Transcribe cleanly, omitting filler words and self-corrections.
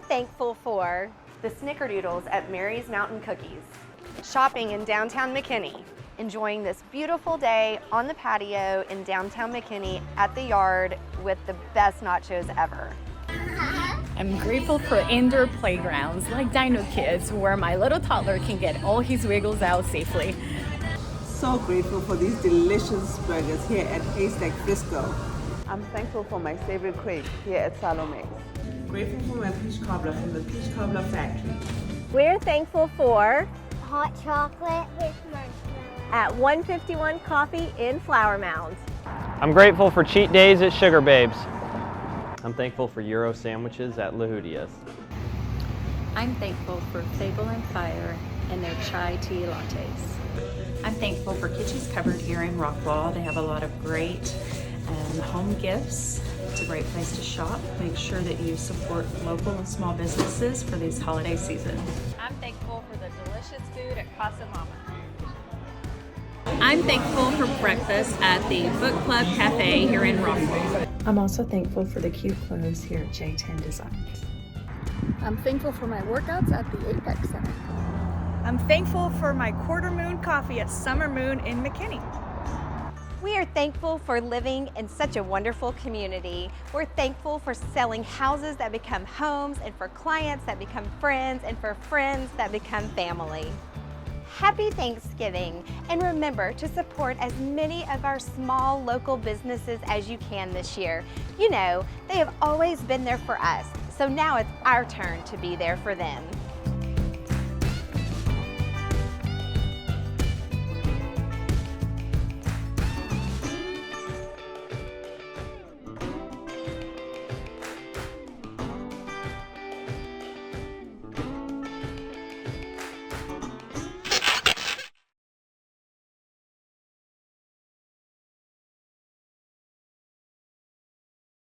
thankful for The Snickerdoodles at Mary's Mountain Cookies. shopping in downtown McKinney, enjoying this beautiful day on the patio in downtown McKinney at the yard with the best nachos ever. I'm grateful for indoor playgrounds like Dino Kids, where my little toddler can get all his wiggles out safely. So grateful for these delicious burgers here at Haystack Frisco. I'm thankful for my favorite crepe here at Salome's. Grateful for my peach cobbler from the Peach Cobbler Factory. We're thankful for Hot chocolate with marshmallow. at 151 Coffee in Flower Mound. I'm grateful for cheat days at Sugar Babes. I'm thankful for Euro sandwiches at Lahudia's. I'm thankful for Fable and Fire and their chai tea lattes. I'm thankful for Kitschy's Cupboard here in Rockwall. They have a lot of great home gifts. It's a great place to shop. Make sure that you support local and small businesses for this holiday season. I'm thankful for the delicious food at Casa Mama. I'm thankful for breakfast at the Book Club Cafe here in Rockwall. I'm also thankful for the cute clothes here at J10 Designs. I'm thankful for my workouts at the Apex Center. I'm thankful for my quarter moon coffee at Summer Moon in McKinney. We are thankful for living in such a wonderful community. We're thankful for selling houses that become homes, and for clients that become friends, and for friends that become family. Happy Thanksgiving, and remember to support as many of our small local businesses as you can this year. You know, they have always been there for us, so now it's our turn to be there for them.